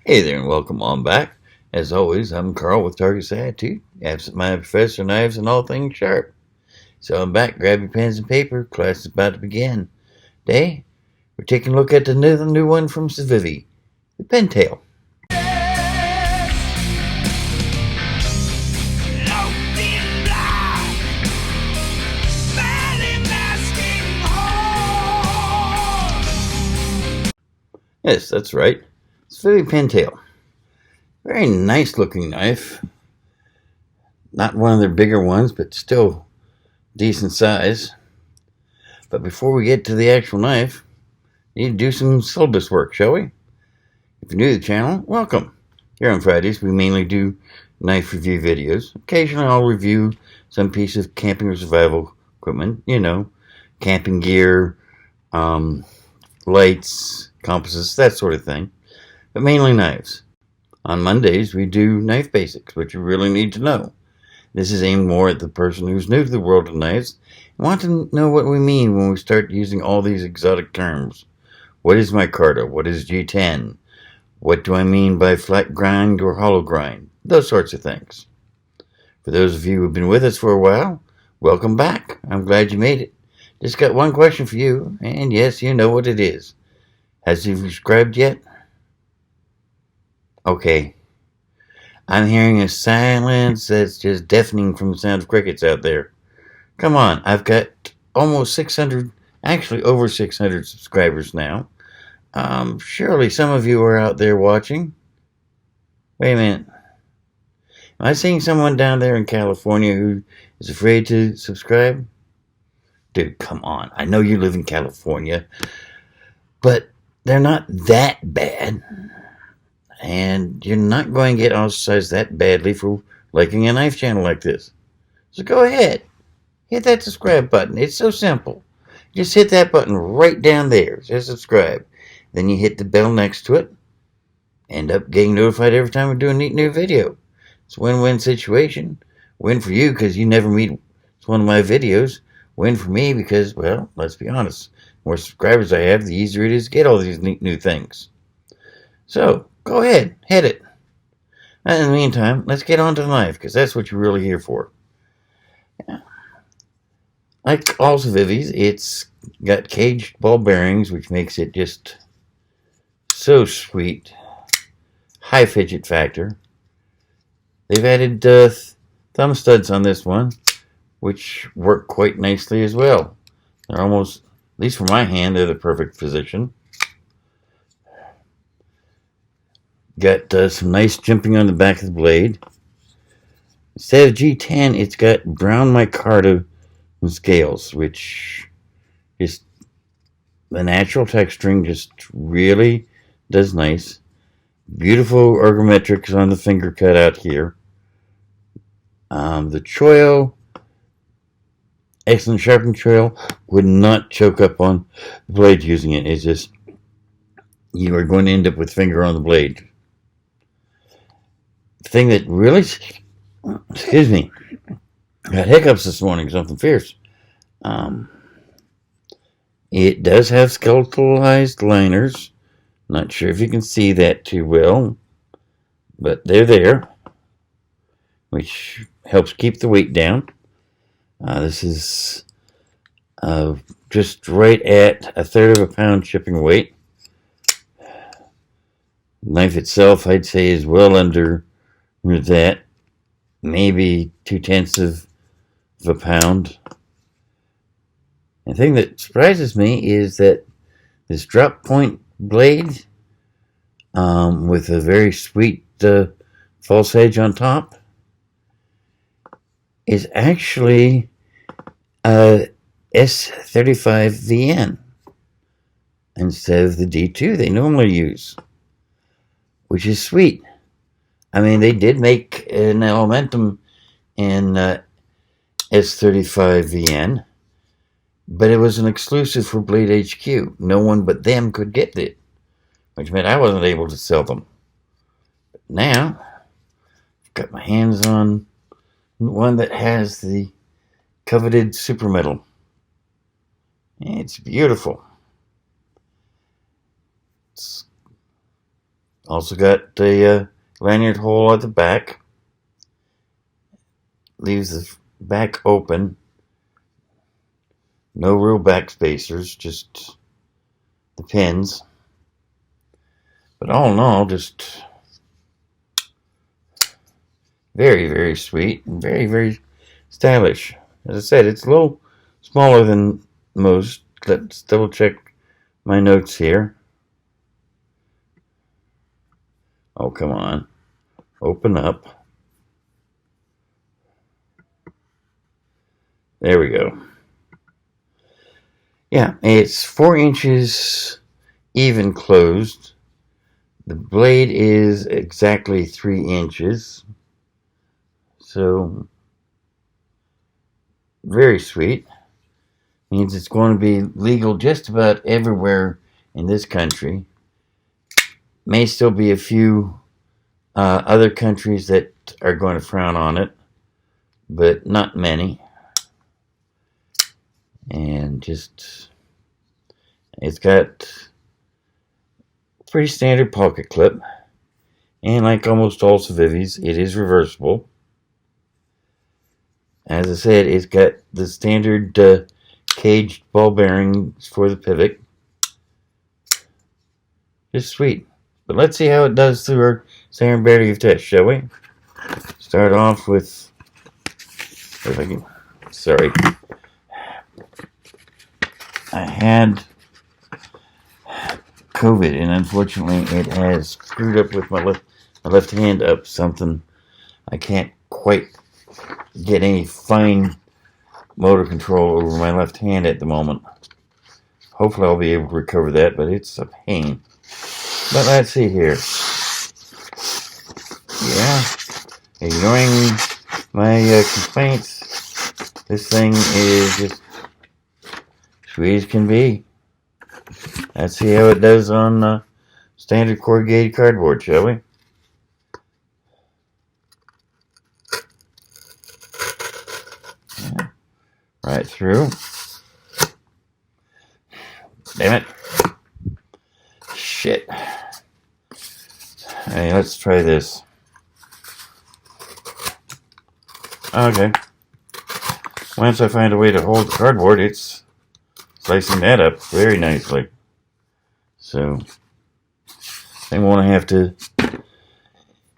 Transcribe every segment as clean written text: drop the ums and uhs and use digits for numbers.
Hey there and welcome on back. As always, I'm Carl with Target's Attitude, absent-minded professor of knives and all things sharp. So I'm back, grab your pens and paper, class is about to begin. Today, we're taking a look at the new one from Civivi, the Pintail. Yes, that's right, Civivi Pintail. Very nice looking knife. Not one of their bigger ones, but still decent size. But before we get to the actual knife, we need to do some syllabus work, shall we? If you're new to the channel, welcome. Here on Fridays, we mainly do knife review videos. Occasionally, I'll review some piece of camping or survival equipment. You know, camping gear, lights, compasses, that sort of thing. But mainly knives. On Mondays, we do knife basics, which you really need to know. This is aimed more at the person who's new to the world of knives and want to know what we mean when we start using all these exotic terms. What is micarta? What is G10? What do I mean by flat grind or hollow grind? Those sorts of things. For those of you who've been with us for a while, welcome back. I'm glad you made it. Just got one question for you, and yes, you know what it is. Has you subscribed yet? Okay. I'm hearing a silence that's just deafening from the sound of crickets out there. Come on, I've got almost 600, actually over 600 subscribers now. Surely some of you are out there watching. Wait a minute. Am I seeing someone down there in California who is afraid to subscribe? Dude, come on. I know you live in California, but they're not that bad. And you're not going to get ostracized that badly for liking a knife channel like this. So go ahead. Hit that subscribe button. It's so simple. Just hit that button right down there. Just subscribe. Then you hit the bell next to it. End up getting notified every time we do a neat new video. It's a win-win situation. Win for you because you never meet one of my videos. Win for me because, well, let's be honest. The more subscribers I have, the easier it is to get all these neat new things. So, go ahead. Hit it. And in the meantime, let's get on to the knife because that's what you're really here for. Yeah. Like all Civivis, it's got caged ball bearings, which makes it just so sweet. High fidget factor. They've added thumb studs on this one, which work quite nicely as well. They're almost, at least for my hand, they're the perfect position. Got some nice jimping on the back of the blade. Instead of G10, it's got brown micarta scales, which just the natural texturing just really does nice. Beautiful ergometrics on the finger cut out here. The choil, excellent sharpening choil, would not choke up on the blade using it. It's just you are going to end up with finger on the blade. The thing that really, excuse me, got hiccups this morning, something fierce. It does have skeletalized liners. Not sure if you can see that too well, but they're there, which helps keep the weight down. This is just right at 1/3 of a pound shipping weight. The knife itself, I'd say, is well under that, maybe 2/10 of a pound. The thing that surprises me is that this drop point blade with a very sweet false edge on top is actually a S35VN instead of the D2 they normally use, which is sweet. I mean, they did make an Elementum in S35VN, but it was an exclusive for Blade HQ. No one but them could get it, which meant I wasn't able to sell them. But now, I've got my hands on one that has the coveted super metal. It's beautiful. It's Also got a lanyard hole at the back. Leaves the back open. No real back spacers, just the pins. But all in all, just very, very sweet and very, very stylish. As I said, it's a little smaller than most. Let's double check my notes here. Oh, come on. Open up. There we go. Yeah, it's 4 inches even closed. The blade is exactly 3 inches. So, very sweet. Means it's going to be legal just about everywhere in this country. May still be a few other countries that are going to frown on it, but not many. And just, it's got a pretty standard pocket clip. And like almost all Civivis, it is reversible. As I said, it's got the standard caged ball bearings for the pivot. Just sweet. But let's see how it does through our standard battery test, shall we? Start off with, if I can, sorry. I had COVID, and unfortunately it has screwed up with my left hand up something. I can't quite get any fine motor control over my left hand at the moment. Hopefully I'll be able to recover that, but it's a pain. But let's see here. Yeah, ignoring my complaints, this thing is just sweet as can be. Let's see how it does on standard corrugated cardboard, shall we? Yeah. Right through. Damn it. Shit. Hey, let's try this. Okay. Once I find a way to hold the cardboard, it's slicing that up very nicely. So, I won't have to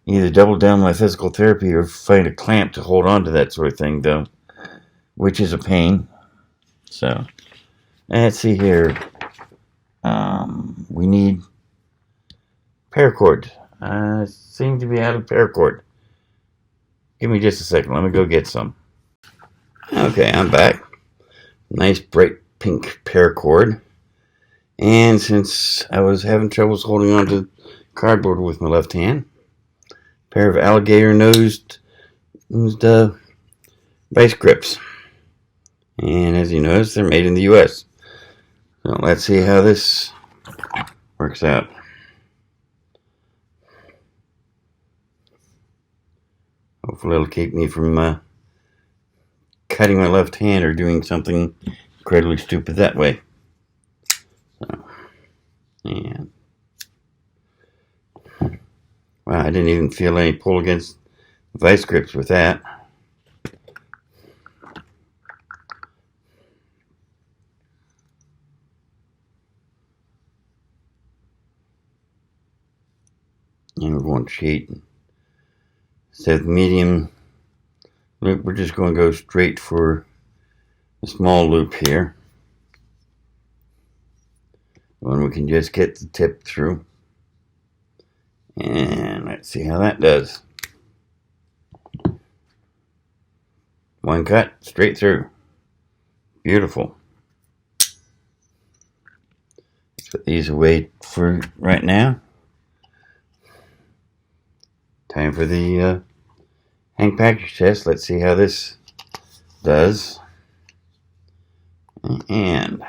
either double down my physical therapy or find a clamp to hold on to that sort of thing, though, which is a pain. So, let's see here. We need paracord. I seem to be out of paracord. Give me just a second. Let me go get some. Okay, I'm back. Nice bright pink paracord. And since I was having troubles holding on to cardboard with my left hand, a pair of alligator nosed vice grips. And as you notice, they're made in the US. So let's see how this works out. Hopefully it'll keep me from cutting my left hand or doing something incredibly stupid that way. So, and wow, I didn't even feel any pull against the vice grips with that. And we're going to cheat. Instead of medium loop, we're just going to go straight for a small loop here. When we can just get the tip through. And let's see how that does. One cut, straight through. Beautiful. Let's put these away for right now. Time for the hang package test. Let's see how this does. And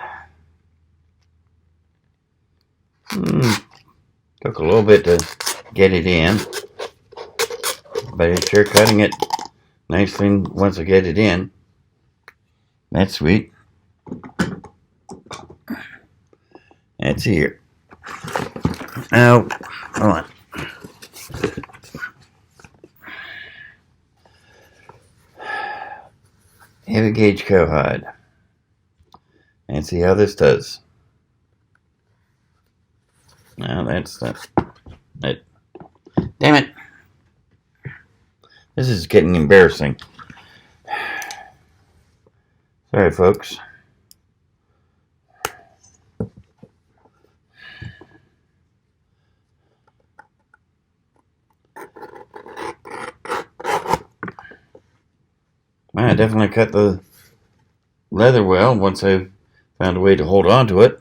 took a little bit to get it in, but it's sure cutting it nicely once I get it in. That's sweet. That's here. Now, hold on. heavy gauge cowhide and see how this does. Now that's it. Damn it! This is getting embarrassing. Sorry, folks. I definitely cut the leather well once I found a way to hold on to it.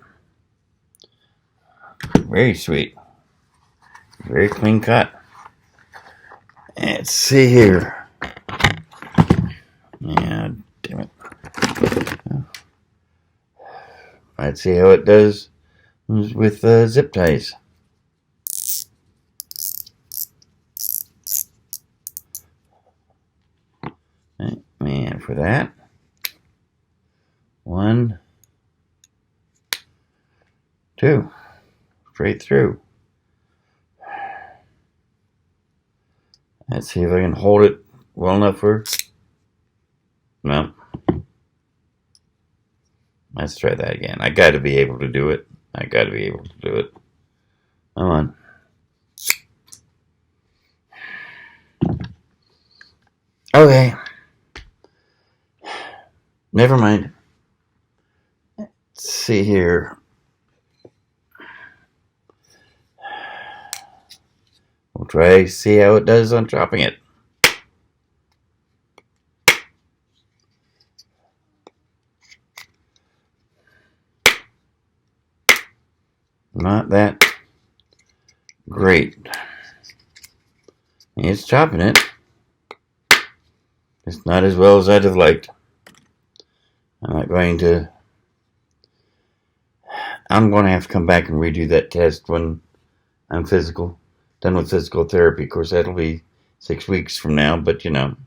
Very sweet. Very clean cut. Let's see here. Yeah, damn it. Let's see how it does with zip ties. And for that, 1, 2, straight through. Let's see if I can hold it well enough for. No. Let's try that again. I got to be able to do it. Come on. Okay. Never mind. Let's see here. We'll try to see how it does on chopping it. Not that great. It's chopping it. It's not as well as I'd have liked. I'm going to have to come back and redo that test when I'm done with physical therapy. Of course, that'll be 6 weeks from now, but you know.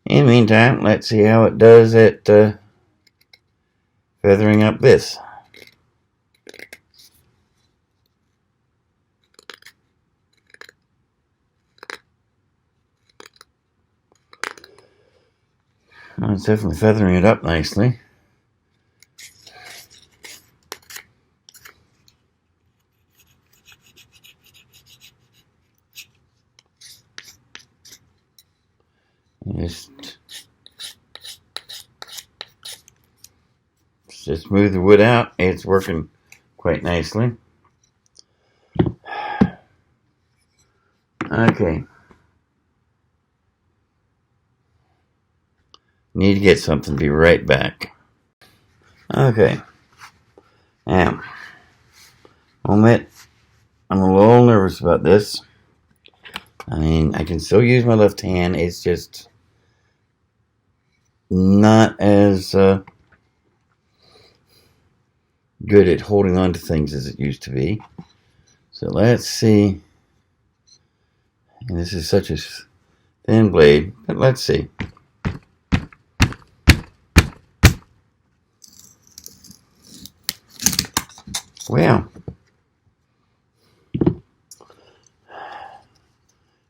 In the meantime, let's see how it does at feathering up this. Well, it's definitely feathering it up nicely. Just smooth the wood out. It's working quite nicely. Okay. Need to get something. Be right back. Okay. Now, I'll admit, I'm a little nervous about this. I mean, I can still use my left hand. It's just not as good at holding on to things as it used to be. So let's see. And this is such a thin blade, but let's see. Well,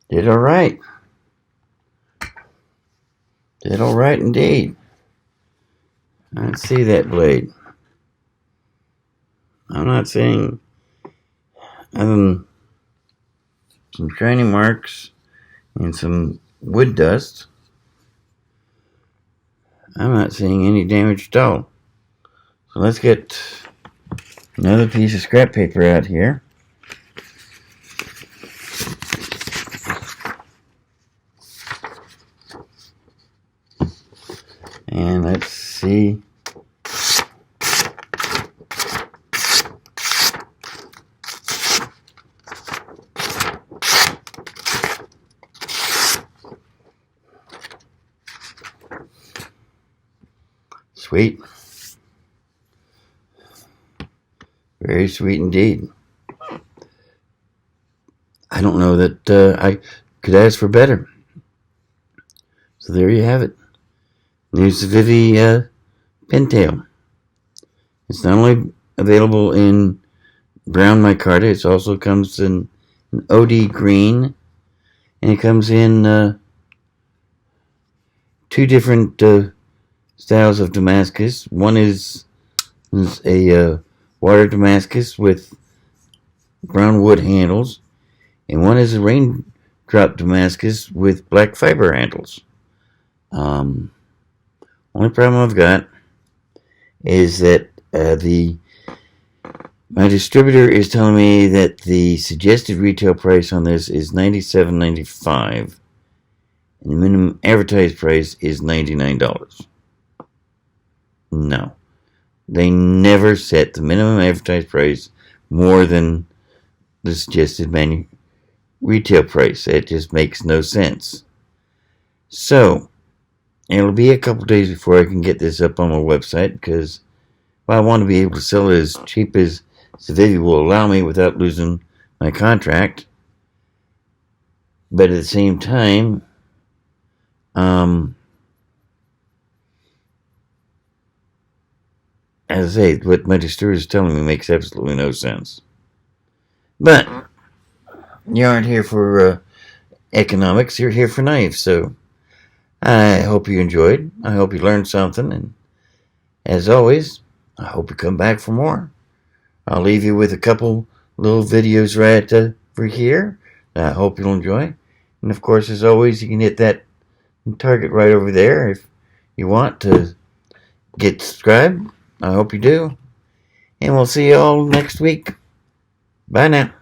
did all right. Did all right indeed. Let's see that blade. I'm not seeing other than some shiny marks and some wood dust. I'm not seeing any damage at all. So let's get another piece of scrap paper out here. And let's see. Sweet. Very sweet indeed. I don't know that I could ask for better. So there you have it. New Civivi Pintail. It's not only available in brown micarta, it also comes in an OD green, and it comes in two different styles of Damascus. One is a water Damascus with brown wood handles, and one is a raindrop Damascus with black fiber handles. Only problem I've got is that my distributor is telling me that the suggested retail price on this is $97.95, and the minimum advertised price is $99. No, they never set the minimum advertised price more than the suggested retail price. It just makes no sense. So it'll be a couple days before I can get this up on my website, because I want to be able to sell it as cheap as Civivi will allow me without losing my contract. But at the same time, as I say, what my distributor is telling me makes absolutely no sense. But you aren't here for economics, you're here for knives, so I hope you enjoyed. I hope you learned something, and as always, I hope you come back for more. I'll leave you with a couple little videos right over here that I hope you'll enjoy. And of course, as always, you can hit that target right over there if you want to get subscribed. I hope you do. And we'll see you all next week. Bye now.